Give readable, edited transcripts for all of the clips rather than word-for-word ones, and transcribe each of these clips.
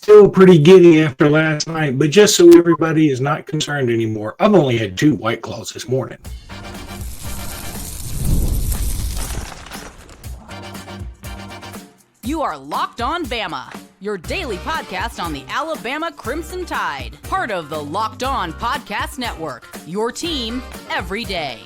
Still pretty giddy after last night, but just so everybody is not concerned anymore, I've only had 2 White Claws this morning. You are Locked On Bama, your daily podcast on the Alabama Crimson Tide, part of the Locked On Podcast Network, your team every day.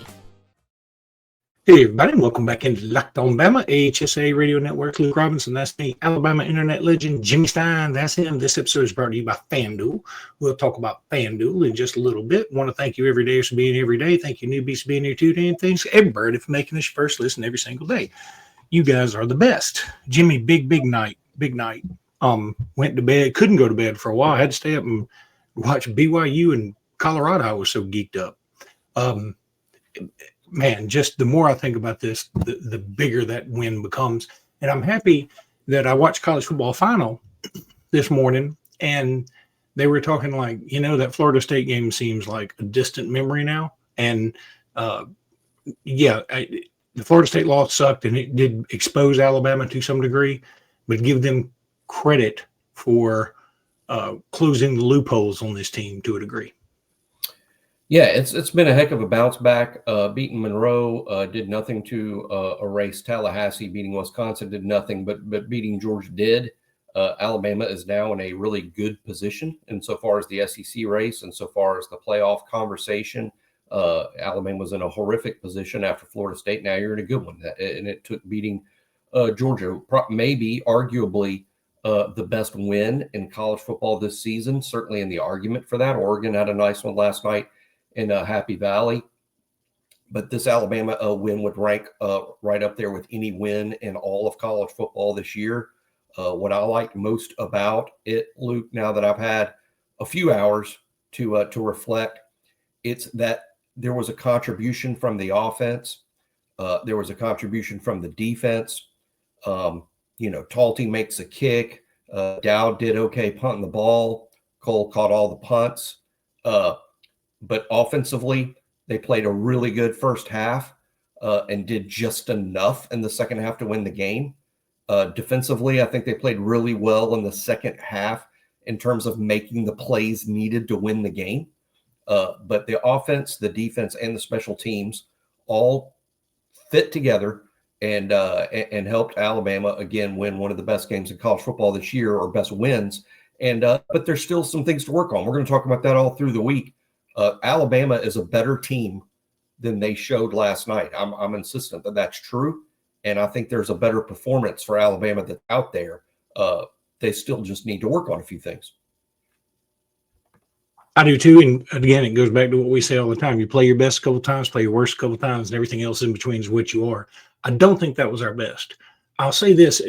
Hey everybody, welcome back into Locked On Bama, AHSA Radio Network. Luke Robinson, that's me. Alabama internet legend Jimmy Stein, that's him. This episode is brought to you by FanDuel. We'll talk about FanDuel in just a little bit. Want to thank you every day for being here every day. Thank you newbies for being here today, and thanks everybody for making this your first listen every single day. You guys are the best. Jimmy, big night. Went to bed, couldn't go to bed for a while. I had to stay up and watch BYU and Colorado. I was so geeked up. Man, just the more I think about this, the bigger that win becomes. And I'm happy that I watched college football final this morning, and they were talking like, that Florida State game seems like a distant memory now. And the Florida State loss sucked, and it did expose Alabama to some degree, but give them credit for closing the loopholes on this team to a degree. Yeah, it's been a heck of a bounce back. Beating Monroe did nothing to erase Tallahassee. Beating Wisconsin did nothing, but beating Georgia did. Alabama is now in a really good position insofar as the SEC race and so far as the playoff conversation. Alabama was in a horrific position after Florida State. Now you're in a good one, and it took beating Georgia, maybe arguably the best win in college football this season. Certainly in the argument for that. Oregon had a nice one last night in Happy Valley, but this Alabama win would rank right up there with any win in all of college football this year. What I like most about it, Luke, now that I've had a few hours to reflect, it's that there was a contribution from the offense. There was a contribution from the defense. Talty makes a kick. Dowd did okay punting the ball. Cole caught all the punts. But offensively, they played a really good first half and did just enough in the second half to win the game. Defensively, I think they played really well in the second half in terms of making the plays needed to win the game. But the offense, the defense, and the special teams all fit together and helped Alabama, again, win one of the best games in college football this year, or best wins. But there's still some things to work on. We're going to talk about that all through the week. Alabama is a better team than they showed last night. I'm insistent that that's true, and I think there's a better performance for Alabama that's out there. They still just need to work on a few things. I do too, and again, it goes back to what we say all the time. You play your best a couple times, play your worst a couple times, and everything else in between is what you are. I don't think that was our best. I'll say this,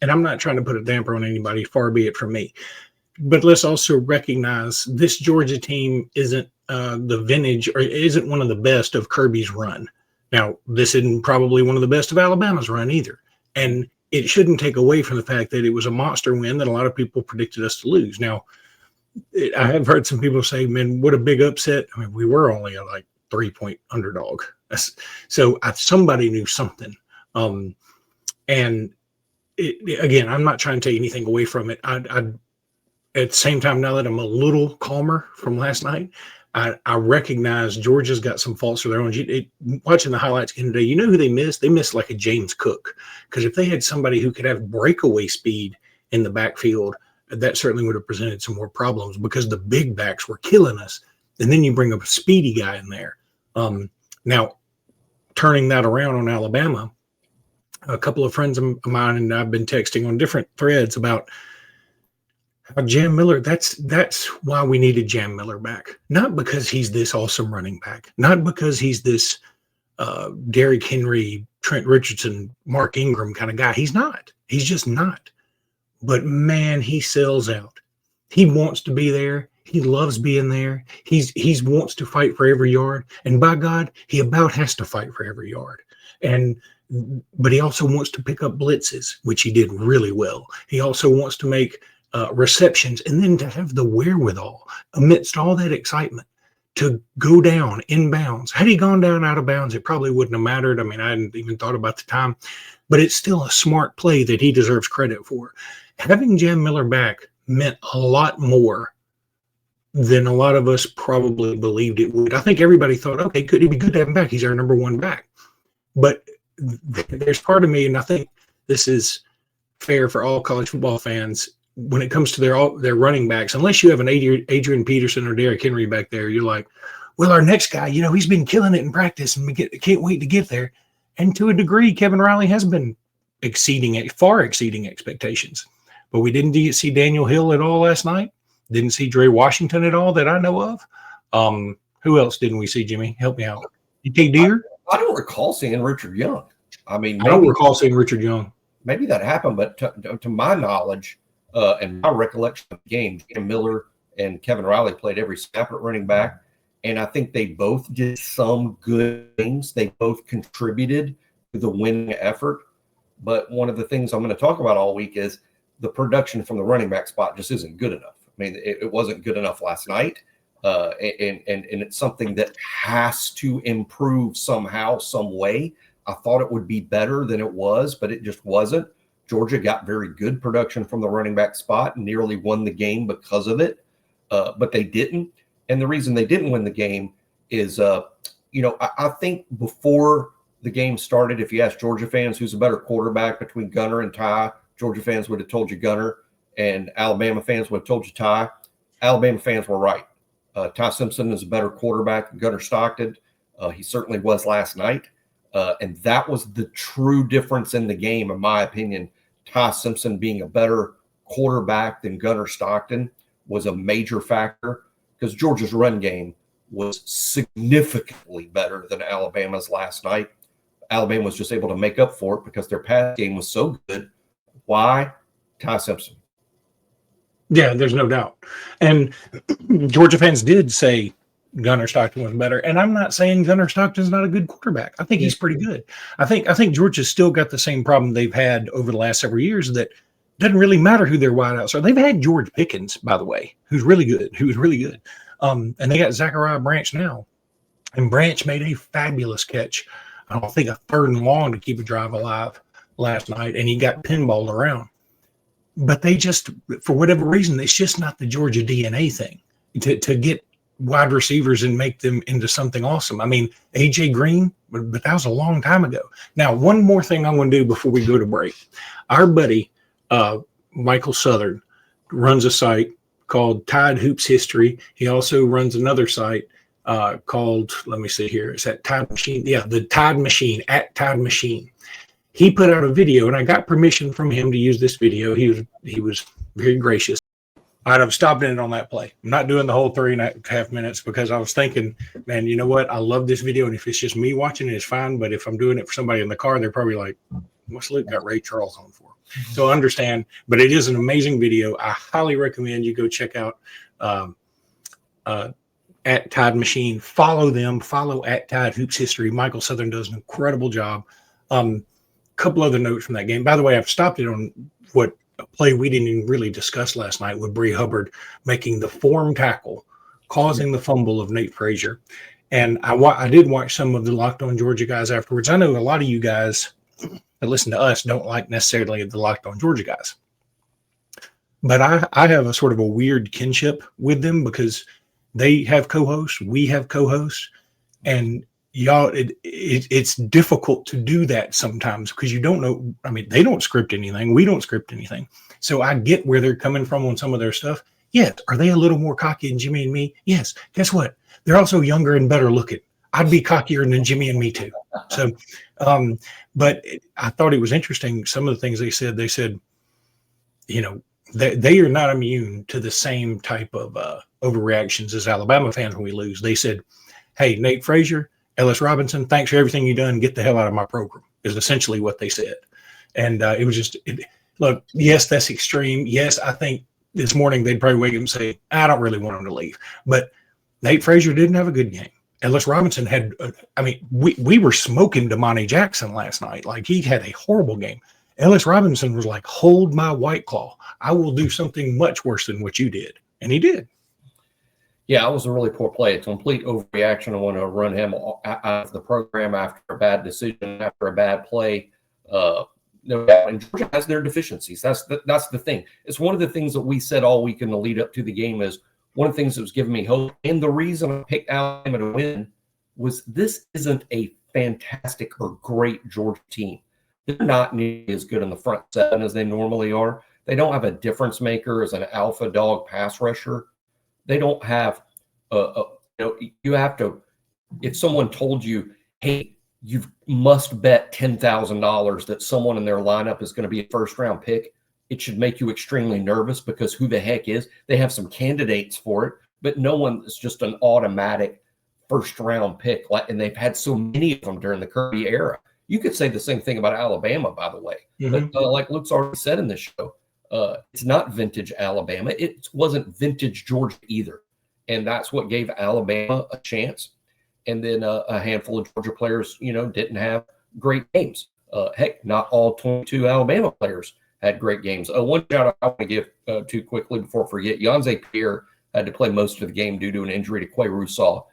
and I'm not trying to put a damper on anybody, far be it from me. But let's also recognize this Georgia team isn't the vintage, or isn't one of the best of Kirby's run. Now, this isn't probably one of the best of Alabama's run either. And it shouldn't take away from the fact that it was a monster win that a lot of people predicted us to lose. Now, I have heard some people say, man, what a big upset. I mean, we were only a 3-point underdog. So somebody knew something. Again, I'm not trying to take anything away from it. At the same time, now that I'm a little calmer from last night, I recognize Georgia's got some faults of their own. Watching the highlights again today, you know who they missed? They missed like a James Cook. Because if they had somebody who could have breakaway speed in the backfield, that certainly would have presented some more problems, because the big backs were killing us. And then you bring up a speedy guy in there. Now, turning that around on Alabama, a couple of friends of mine and I've been texting on different threads about how Jam Miller, that's why we needed Jam Miller back. Not because he's this awesome running back, not because he's this Derrick Henry, Trent Richardson, Mark Ingram kind of guy. He's not. He's just not. But man, he sells out. He wants to be there. He loves being there. He wants to fight for every yard. And by God, he about has to fight for every yard. But he also wants to pick up blitzes, which he did really well. He also wants to make receptions, and then to have the wherewithal amidst all that excitement to go down in bounds. Had he gone down out of bounds, it probably wouldn't have mattered. I mean, I hadn't even thought about the time, but it's still a smart play that he deserves credit for. Having Jam Miller back meant a lot more than a lot of us probably believed it would. I think everybody thought, okay, could it be good to have him back? He's our number one back. But there's part of me, and I think this is fair for all college football fans, when it comes to their running backs, unless you have an Adrian Peterson or Derrick Henry back there, you're like, well, our next guy, he's been killing it in practice, and we can't wait to get there. And to a degree, Kevin Riley has been far exceeding expectations. But we didn't see Daniel Hill at all last night. Didn't see Dre Washington at all that I know of. Who else didn't we see, Jimmy? Help me out. DK Deer? I don't recall seeing Richard Young. I mean, I don't recall seeing Richard Young. Maybe that happened, but to my knowledge and my recollection of the game, Jim Miller and Kevin Riley played every snap at running back, and I think they both did some good things. They both contributed to the winning effort. But one of the things I'm going to talk about all week is the production from the running back spot just isn't good enough. I mean, it wasn't good enough last night, and it's something that has to improve somehow, some way. I thought it would be better than it was, but it just wasn't. Georgia got very good production from the running back spot and nearly won the game because of it, but they didn't. And the reason they didn't win the game is, I think before the game started, if you asked Georgia fans who's a better quarterback between Gunner and Ty, Georgia fans would have told you Gunner, and Alabama fans would have told you Ty. Alabama fans were right. Ty Simpson is a better quarterback than Gunner Stockton. He certainly was last night. And that was the true difference in the game, in my opinion. Ty Simpson being a better quarterback than Gunner Stockton was a major factor because Georgia's run game was significantly better than Alabama's last night. Alabama was just able to make up for it because their pass game was so good. Why? Ty Simpson. Yeah, there's no doubt. And Georgia fans did say Gunner Stockton was better. And I'm not saying Gunner Stockton's not a good quarterback. I think he's pretty good. I think Georgia's still got the same problem they've had over the last several years, that doesn't really matter who their wideouts are. They've had George Pickens, by the way, who's really good. And they got Zachariah Branch now. And Branch made a fabulous catch. I don't think a 3rd and long to keep a drive alive last night, and he got pinballed around. But they just, for whatever reason, it's just not the Georgia DNA thing to get wide receivers and make them into something awesome. I mean, AJ Green, but that was a long time ago. Now, one more thing I want to do before we go to break. Our buddy, Michael Southern, runs a site called Tide Hoops History. He also runs another site called, let me see here, is that Tide Machine? Yeah, the Tide Machine, at Tide Machine. He put out a video, and I got permission from him to use this video. He was very gracious. I'd have stopped in it on that play. I'm not doing the whole 3.5 minutes because I was thinking, man, you know what? I love this video, and if it's just me watching it, it's fine. But if I'm doing it for somebody in the car, they're probably like, what's Luke got Ray Charles on for? So I understand, but it is an amazing video. I highly recommend you go check out at Tide Machine. Follow them. Follow at Tide Hoops History. Michael Southern does an incredible job. Couple other notes from that game. By the way, I've stopped it on what a play we didn't even really discuss last night with Bree Hubbard making the form tackle, causing the fumble of Nate Frazier. And I did watch some of the Locked On Georgia guys afterwards. I know a lot of you guys that listen to us don't like necessarily the Locked On Georgia guys. But I have a sort of a weird kinship with them because they have co-hosts, we have co-hosts, and y'all, it's difficult to do that sometimes because you don't know. I mean, they don't script anything. We don't script anything. So I get where they're coming from on some of their stuff. Yes. Are they a little more cocky than Jimmy and me? Yes. Guess what? They're also younger and better looking. I'd be cockier than Jimmy and me too. So, but I thought it was interesting. Some of the things they said, you know, they are not immune to the same type of overreactions as Alabama fans when we lose. They said, hey, Nate Frazier, Ellis Robinson, thanks for everything you've done. Get the hell out of my program is essentially what they said. And it was just, look, yes, that's extreme. Yes, I think this morning they'd probably wake up and say, I don't really want him to leave. But Nate Frazier didn't have a good game. Ellis Robinson had, we were smoking Damani Jackson last night. Like, he had a horrible game. Ellis Robinson was like, hold my White Claw. I will do something much worse than what you did. And he did. Yeah, it was a really poor play. It's a complete overreaction. I want to run him out of the program after a bad decision, after a bad play. no doubt. And Georgia has their deficiencies. That's the thing. It's one of the things that we said all week in the lead up to the game is one of the things that was giving me hope. And the reason I picked Alabama to win was this isn't a fantastic or great Georgia team. They're not nearly as good in the front seven as they normally are. They don't have a difference maker as an alpha dog pass rusher. They don't have you have to, if someone told you, hey, you must bet $10,000 that someone in their lineup is going to be a first-round pick, it should make you extremely nervous because who the heck is? They have some candidates for it, but no one is just an automatic first-round pick. And they've had so many of them during the Kirby era. You could say the same thing about Alabama, by the way. Mm-hmm. But like Luke's already said in this show, it's not vintage Alabama. It wasn't vintage Georgia either. And that's what gave Alabama a chance. And then a handful of Georgia players, didn't have great games. Heck, not all 22 Alabama players had great games. One shout out I want to give too quickly before I forget, Jase Pierre had to play most of the game due to an injury to Quay Russaw.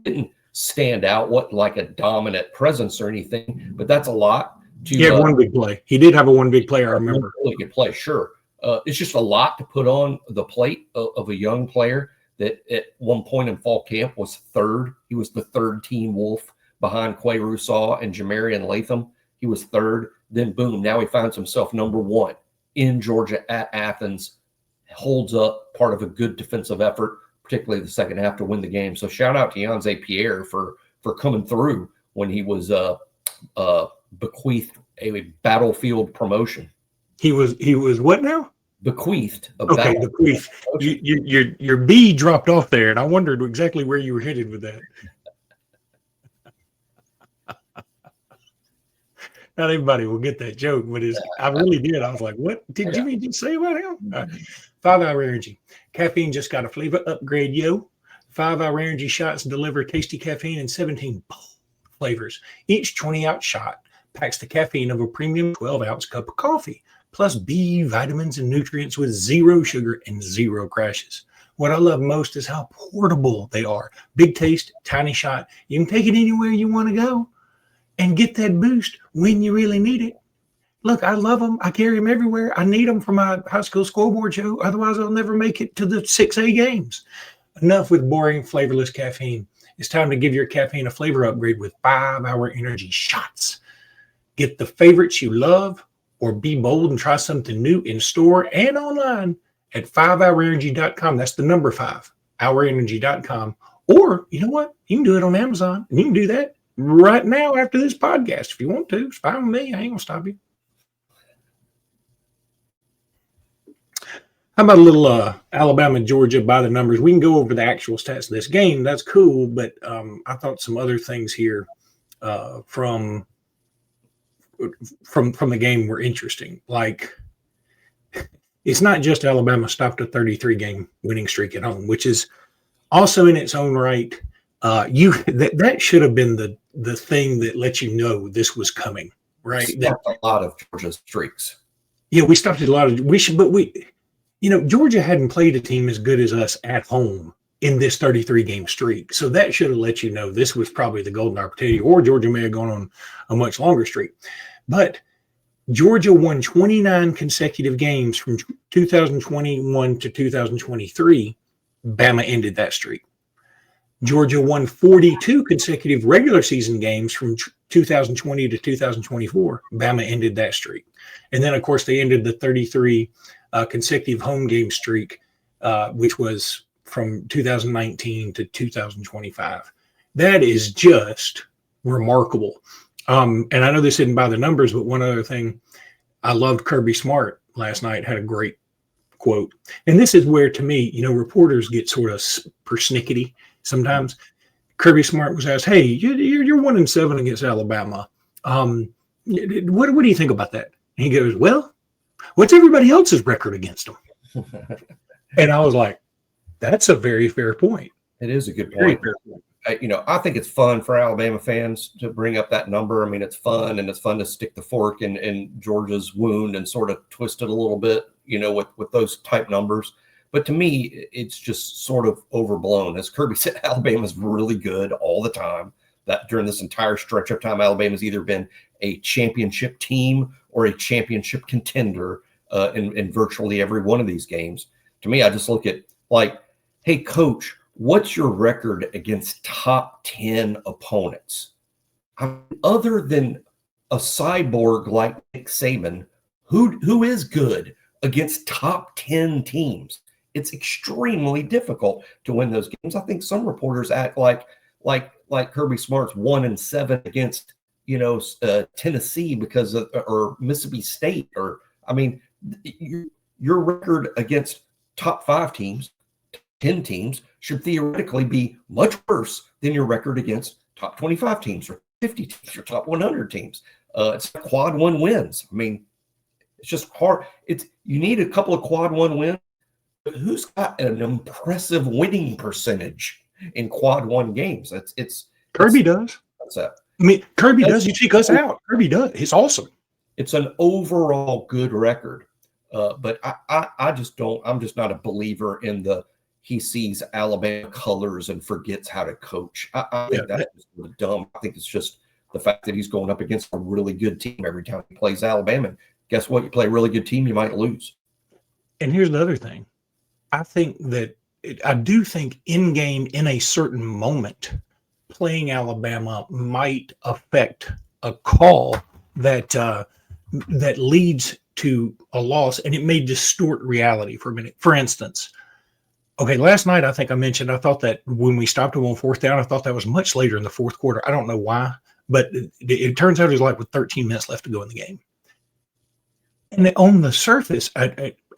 Didn't stand out, what like a dominant presence or anything, but that's a lot. He had one big play. He did have a one big play, I remember. Really good play, sure. It's just a lot to put on the plate of a young player that at one point in fall camp was third. He was the third team Wolf behind Quay Russaw and Jamarian Latham. He was third. Then, boom, now he finds himself number one in Georgia at Athens, holds up part of a good defensive effort, particularly the second half to win the game. So shout out to Jase Pierre for coming through when he was bequeathed a battlefield promotion. He was what now? Bequeathed. Bequeathed. Your B dropped off there, and I wondered exactly where you were headed with that. Not everybody will get that joke, but I really did. I was like, what did Jimmy just say about him? 5 Hour Energy. Caffeine just got a flavor upgrade, yo. 5 Hour Energy shots deliver tasty caffeine in 17 flavors. Each 20-ounce shot packs the caffeine of a premium 12-ounce cup of coffee, plus B vitamins and nutrients with 0 sugar and 0 crashes. What I love most is how portable they are. Big taste, tiny shot. You can take it anywhere you want to go and get that boost when you really need it. Look, I love them. I carry them everywhere. I need them for my high school scoreboard show. Otherwise, I'll never make it to the 6A games. Enough with boring, flavorless caffeine. It's time to give your caffeine a flavor upgrade with 5 Hour Energy shots. Get the favorites you love, or be bold and try something new in store and online at 5hourenergy.com. That's the number 5, hourenergy.com. Or, you know what? You can do it on Amazon. And you can do that right now after this podcast if you want to. It's fine with me. I ain't going to stop you. How about a little Alabama, Georgia by the numbers? We can go over the actual stats of this game. That's cool, but I thought some other things here from the game were interesting. Like, it's not just Alabama stopped a 33-game winning streak at home, which is also in its own right. That should have been the thing that let you know this was coming, right? A lot of Georgia's streaks. Yeah, we stopped at a lot of Georgia hadn't played a team as good as us at home in this 33-game streak. So that should have let you know this was probably the golden opportunity, or Georgia may have gone on a much longer streak. But Georgia won 29 consecutive games from 2021 to 2023. Bama ended that streak. Georgia won 42 consecutive regular season games from 2020 to 2024. Bama ended that streak. And then, of course, they ended the 33 consecutive home game streak, which was from 2019 to 2025. That is just remarkable. And I know this isn't by the numbers, but one other thing, I loved Kirby Smart last night, had a great quote. And this is where, to me, reporters get sort of persnickety sometimes. Kirby Smart was asked, hey, you're 1-7 against Alabama. What do you think about that? And he goes, well, what's everybody else's record against them? And I was like, that's a very fair point. It is a good point. I think it's fun for Alabama fans to bring up that number. I mean, it's fun, and it's fun to stick the fork in Georgia's wound and sort of twist it a little bit, with those type numbers. But to me, it's just sort of overblown. As Kirby said, Alabama's really good all the time. That during this entire stretch of time, Alabama's either been a championship team or a championship contender in virtually every one of these games. To me, I just look at like, hey, coach, what's your record against top 10 opponents? Other than a cyborg like Nick Saban, who is good against top 10 teams? It's extremely difficult to win those games. I think some reporters act like Kirby Smart's 1-7 against Tennessee because of, or Mississippi State, or I mean, your record against top 5 teams, 10 teams should theoretically be much worse than your record against top 25 teams or 50 teams or top 100 teams. It's quad 1 wins. I mean, it's just hard. You need a couple of quad 1 wins. But who's got an impressive winning percentage in quad 1 games? Kirby does. That's that. I mean, Kirby does. You take us out. Kirby does. It's awesome. It's an overall good record. But I just don't. I'm just not a believer in he sees Alabama colors and forgets how to coach. I think that's just really dumb. I think it's just the fact that he's going up against a really good team every time he plays Alabama. And guess what? You play a really good team, you might lose. And here's the other thing. I do think in game, in a certain moment, playing Alabama might affect a call that leads to a loss, and it may distort reality for a minute. For instance, okay, last night I think I mentioned I thought that when we stopped him on 4th down, I thought that was much later in the 4th quarter. I don't know why, but it turns out it was like with 13 minutes left to go in the game. And on the surface,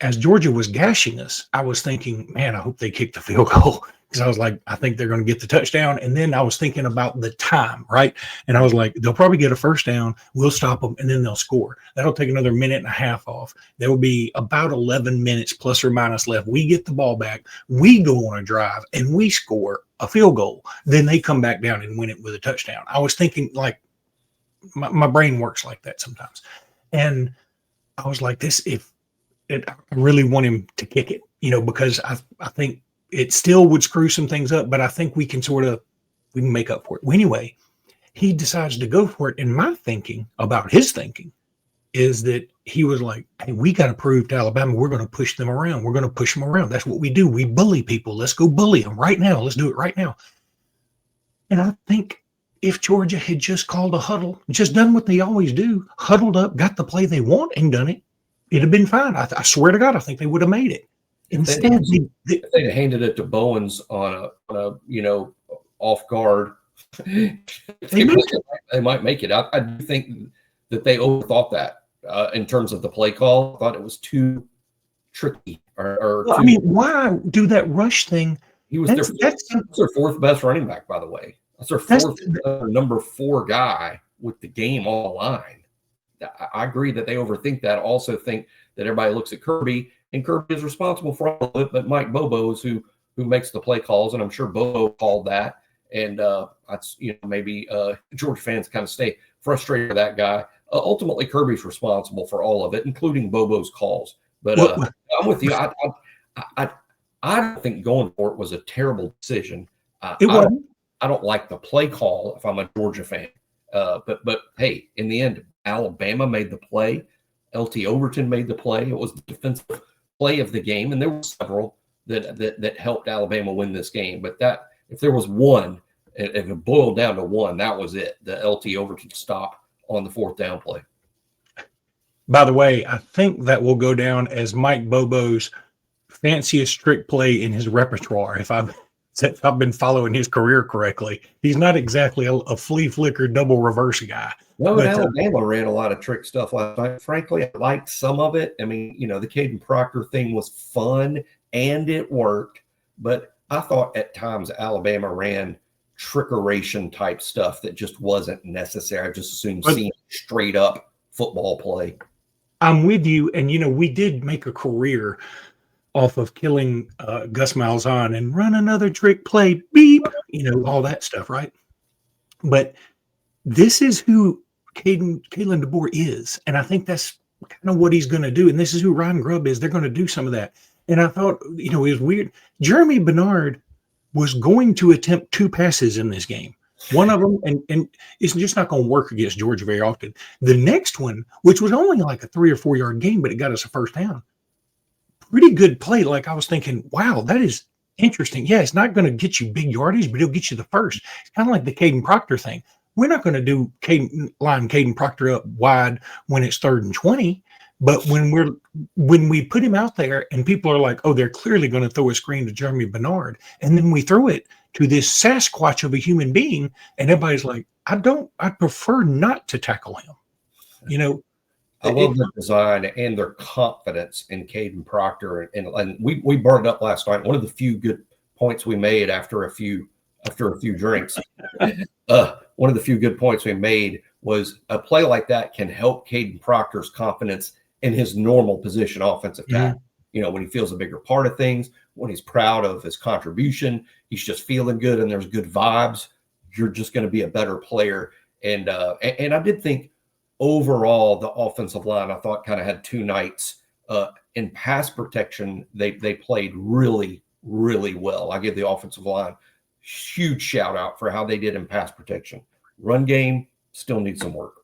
as Georgia was gashing us, I was thinking, man, I hope they kick the field goal, because I was like, I think they're going to get the touchdown. And then I was thinking about the time, right? And I was like, they'll probably get a first down. We'll stop them, and then they'll score. That'll take another minute and a half off. There will be about 11 minutes plus or minus left. We get the ball back. We go on a drive, and we score a field goal. Then they come back down and win it with a touchdown. I was thinking, like, my brain works like that sometimes. And I was like, I really want him to kick it, because I think it still would screw some things up, but I think we can make up for it. Well, anyway, he decides to go for it. And my thinking about his thinking is that he was like, hey, we got to prove to Alabama we're going to push them around. We're going to push them around. That's what we do. We bully people. Let's go bully them right now. Let's do it right now. And I think if Georgia had just called a huddle, just done what they always do, huddled up, got the play they want and done it, it'd have been fine. I swear to God, I think they would have made it. Instead, if they'd have handed it to Bowens on a off guard, they might make it. I do think that they overthought that in terms of the play call. I thought it was too tricky. I mean, why do that rush thing? He was their 4th best running back, by the way. That's their number 4 guy with the game on the line. I agree that they overthink that. Also think that everybody looks at Kirby, and Kirby is responsible for all of it, but Mike Bobo is who makes the play calls, and I'm sure Bobo called that. And that's maybe Georgia fans kind of stay frustrated with that guy. Ultimately, Kirby's responsible for all of it, including Bobo's calls. But I'm with you. I don't think going for it was a terrible decision. I don't like the play call if I'm a Georgia fan. But hey, in the end, Alabama made the play. LT Overton made the play. It was the defensive play of the game, and there were several that helped Alabama win this game. But that, if there was one, if it boiled down to one, that was it. The LT Overton stop on the 4th down play. By the way, I think that will go down as Mike Bobo's fanciest trick play in his repertoire. If I've been following his career correctly, he's not exactly a flea flicker double reverse guy. No, but Alabama ran a lot of trick stuff last night. Frankly, I liked some of it. I mean, the Caden Proctor thing was fun and it worked, but I thought at times Alabama ran trickeration type stuff that just wasn't necessary. I just assumed seeing straight up football play. I'm with you. And, we did make a career off of killing Gus Malzahn and run another trick play, beep, all that stuff, right? But this is who Kalen DeBoer is. And I think that's kind of what he's going to do. And this is who Ryan Grubb is. They're going to do some of that. And I thought, it was weird. Jeremy Bernard was going to attempt 2 passes in this game. One of them, and it's just not going to work against Georgia very often. The next one, which was only like a 3 or 4 yard gain, but it got us a first down. Pretty good play. Like I was thinking, wow, that is interesting. Yeah, it's not going to get you big yardage, but it'll get you the first. It's kind of like the Caden Proctor thing. We're not going to do Caden Proctor up wide when it's 3rd and 20. But when we put him out there and people are like, oh, they're clearly going to throw a screen to Jeremy Bernard, and then we throw it to this Sasquatch of a human being, and everybody's like, I prefer not to tackle him. I love their design and their confidence in Caden Proctor, and we brought it up last night. One of the few good points we made after a few drinks. One of the few good points we made was a play like that can help Caden Proctor's confidence in his normal position, offensive tackle. When he feels a bigger part of things, when he's proud of his contribution, he's just feeling good and there's good vibes. You're just going to be a better player. And I did think overall the offensive line, I thought, kind of had 2 nights in pass protection. They played really, really well. I give the offensive line huge shout out for how they did in pass protection. Run game still needs some work.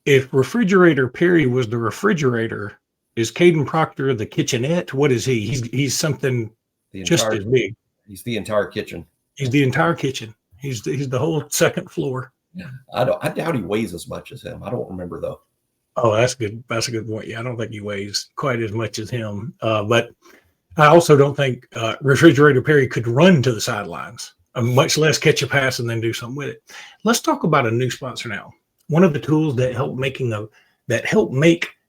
If Refrigerator Perry was the refrigerator, is Caden Proctor the kitchenette? What is he? He's something just as big. He's the entire kitchen. He's the entire kitchen. He's the whole second floor. I doubt he weighs as much as him. I don't remember though. Oh, that's good. That's a good point. Yeah, I don't think he weighs quite as much as him. But I also don't think Refrigerator Perry could run to the sidelines, much less catch a pass and then do something with it. Let's talk about a new sponsor now. One of the tools that help make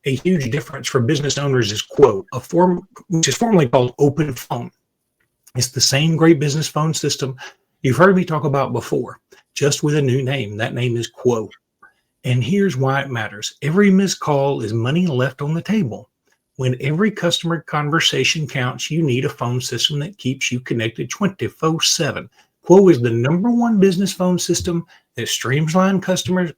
a huge difference for business owners is Quote, which is formerly called Open Phone. It's the same great business phone system you've heard me talk about before, just with a new name. That name is Quote. And here's why it matters. Every missed call is money left on the table. When every customer conversation counts, you need a phone system that keeps you connected 24/7. Quo is the #1 business phone system that streamlines customer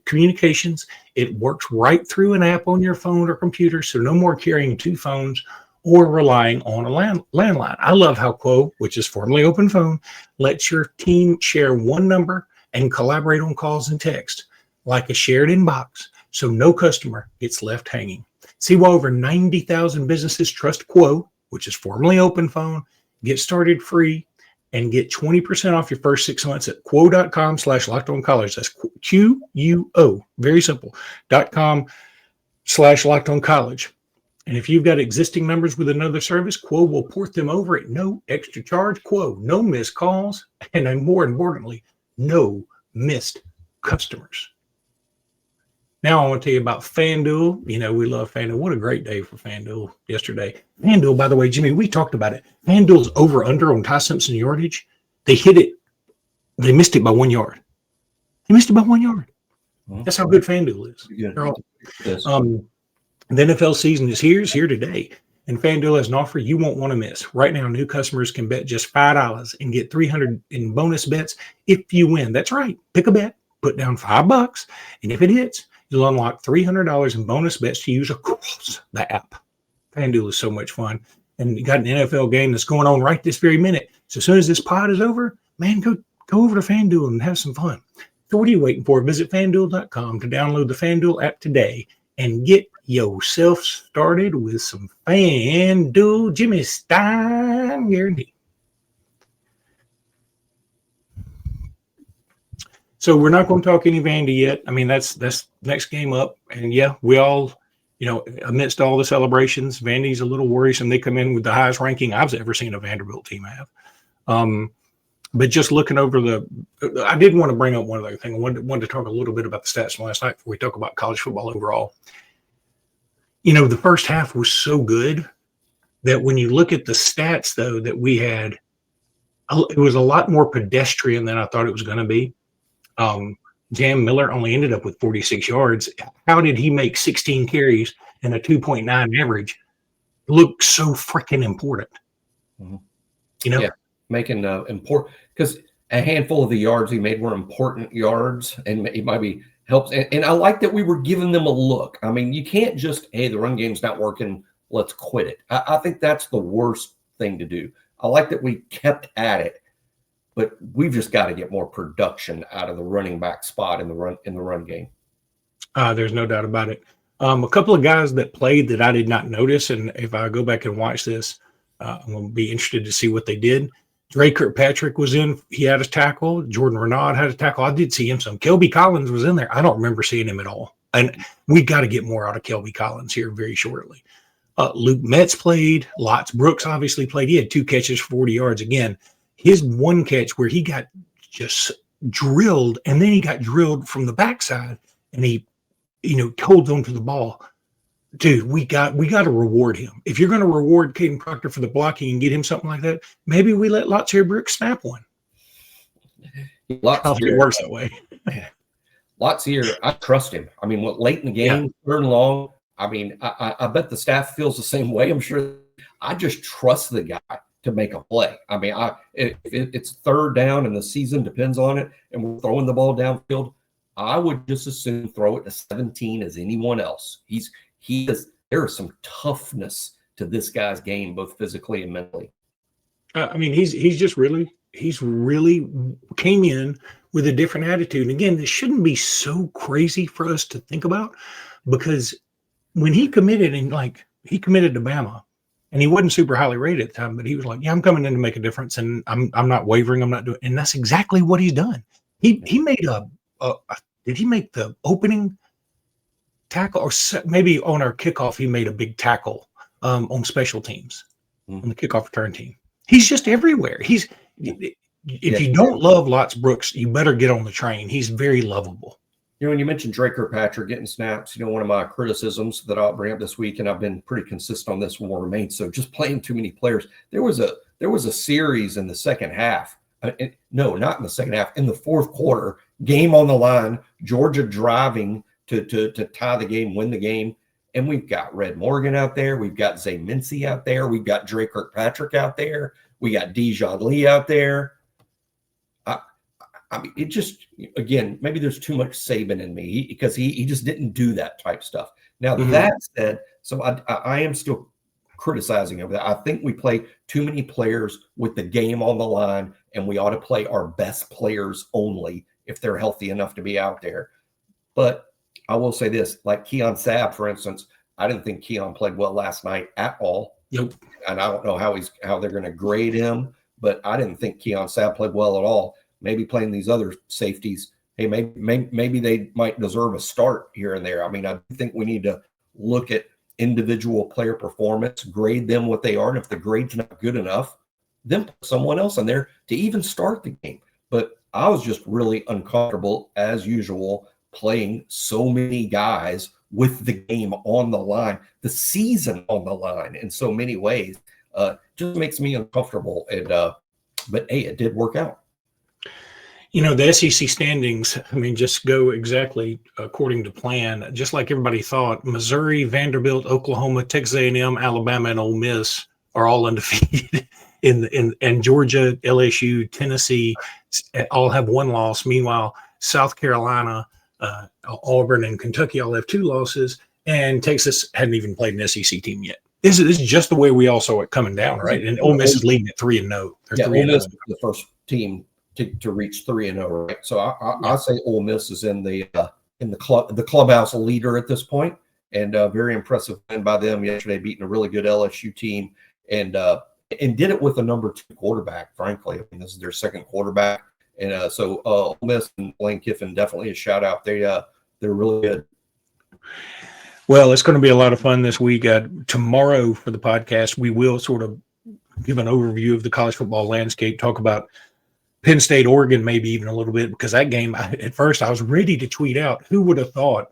communications. It works right through an app on your phone or computer, so no more carrying 2 phones or relying on a landline. I love how Quo, which is formerly Open Phone, lets your team share one number and collaborate on calls and text like a shared inbox, so no customer gets left hanging. See why over 90,000 businesses trust Quo, which is formerly Open Phone. Get started free and get 20% off your first 6 months at quo.com/lockedoncollege. That's QUO, very simple, .com/lockedoncollege. And if you've got existing numbers with another service, Quo will port them over at no extra charge. Quo, no missed calls, and more importantly, no missed customers. Now I want to tell you about FanDuel. We love FanDuel. What a great day for FanDuel yesterday. FanDuel, by the way, Jimmy, we talked about it. FanDuel's over-under on Ty Simpson yardage. They hit it. They missed it by 1 yard. They missed it by 1 yard. That's how good FanDuel is. Yeah. The NFL season is here. It's here today. And FanDuel has an offer you won't want to miss. Right now, new customers can bet just $5 and get $300 in bonus bets if you win. That's right. Pick a bet, put down $5, and if it hits, you'll unlock $300 in bonus bets to use across the app. FanDuel is so much fun. And you got an NFL game that's going on right this very minute. So as soon as this pod is over, man, go over to FanDuel and have some fun. So what are you waiting for? Visit FanDuel.com to download the FanDuel app today and get yourself started with some FanDuel Jimmy Stein guarantee. So we're not going to talk any Vandy yet. I mean, that's next game up. And yeah, we all, amidst all the celebrations, Vandy's a little worrisome. They come in with the highest ranking I've ever seen a Vanderbilt team have. But just looking over I did want to bring up one other thing. I wanted to talk a little bit about the stats from last night before we talk about college football overall. The first half was so good that when you look at the stats, though, that we had, it was a lot more pedestrian than I thought it was going to be. Jam Miller only ended up with 46 yards. How did he make 16 carries and a 2.9 average look so freaking important? Mm-hmm. Yeah, making important, because a handful of the yards he made were important yards, and it might be helps. And I like that we were giving them a look. I mean, you can't just, hey, the run game's not working, let's quit it. I think that's the worst thing to do. I like that we kept at it. but we've just got to get more production out of the running back spot in the run game. There's no doubt about it. A couple of guys that played that I did not notice, and if I go back and watch this, I'm going to be interested to see what they did. Dre Kirkpatrick was in. He had a tackle. Jordan Renaud had a tackle. I did see him some. Kelby Collins was in there. I don't remember seeing him at all. And we got to get more out of Kelby Collins here very shortly. Luke Metz played. Lots Brooks obviously played. He had 2 catches, 40 yards. Again, his one catch where he got just drilled, and then he got drilled from the backside, and he, holds on to the ball. Dude, we got to reward him. If you're going to reward Caden Proctor for the blocking and get him something like that, maybe we let Lotsier Brooks snap one. It works that way. Lotsier, I trust him. I mean, late in the game, third and long, I mean, I bet the staff feels the same way. I'm sure. I just trust the guy to make a play. I mean, if it's third down and the season depends on it and we're throwing the ball downfield, I would just as soon throw it to 17 as anyone else. There is some toughness to this guy's game, both physically and mentally. I mean, he's really came in with a different attitude. And again, this shouldn't be so crazy for us to think about, because when he committed he committed to Bama, and he wasn't super highly rated at the time, but he was like, yeah, I'm coming in to make a difference, and I'm not wavering. I'm not doing, and that's exactly what he's done. He made did he make the opening tackle, or maybe on our kickoff, he made a big tackle on special teams on the kickoff return team. He's just everywhere. If you don't love Lots Brooks, you better get on the train. He's very lovable. When you mentioned Dre Kirkpatrick getting snaps, one of my criticisms that I'll bring up this week, and I've been pretty consistent on this, will remain. So just playing too many players. There was a series in the second half. No, not in the second half. In the fourth quarter, game on the line, Georgia driving to tie the game, win the game. And we've got Red Morgan out there. We've got Zay Mincy out there. We've got Dre Kirkpatrick out there. We got Dijon Lee out there. I mean, it just, again, maybe there's too much Saban in me because he just didn't do that type stuff. Now, that said, so I am still criticizing over that. I think we play too many players with the game on the line, and we ought to play our best players only if they're healthy enough to be out there. But I will say this, like Keon Sabb, for instance, I didn't think Keon played well last night at all. Nope. And I don't know how they're going to grade him, but I didn't think Keon Sabb played well at all. Maybe playing these other safeties, hey, maybe they might deserve a start here and there. I mean, I think we need to look at individual player performance, grade them what they are, and if the grade's not good enough, then put someone else in there to even start the game. But I was just really uncomfortable, as usual, playing so many guys with the game on the line, the season on the line in so many ways. Just makes me uncomfortable. But hey, it did work out. The SEC standings, I mean, just go exactly according to plan. Just like everybody thought, Missouri, Vanderbilt, Oklahoma, Texas A&M, Alabama, and Ole Miss are all undefeated. And Georgia, LSU, Tennessee all have one loss. Meanwhile, South Carolina, Auburn, and Kentucky all have 2 losses. And Texas hadn't even played an SEC team yet. This is just the way we all saw it coming down, right? And Ole Miss is leading at 3-0. Yeah, Ole Miss is the first team to reach 3-0, right? So I say Ole Miss is in the clubhouse leader at this point, and very impressive win by them yesterday, beating a really good LSU team, and did it with a number 2 quarterback. Frankly, I mean, this is their second quarterback, and so Ole Miss and Lane Kiffin definitely a shout out. They're really good. Well, it's going to be a lot of fun this week. Tomorrow for the podcast, we will sort of give an overview of the college football landscape, talk about Penn State, Oregon, maybe even a little bit, because that game, at first, I was ready to tweet out, who would have thought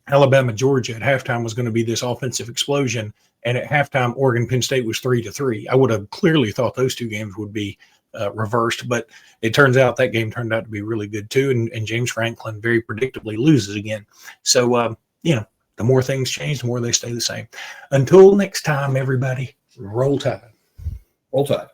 Alabama, Georgia at halftime was going to be this offensive explosion, and at halftime, Oregon, Penn State was 3-3. I would have clearly thought those 2 games would be reversed, but it turns out that game turned out to be really good too, and James Franklin very predictably loses again. So, the more things change, the more they stay the same. Until next time, everybody, roll tide. Roll tide.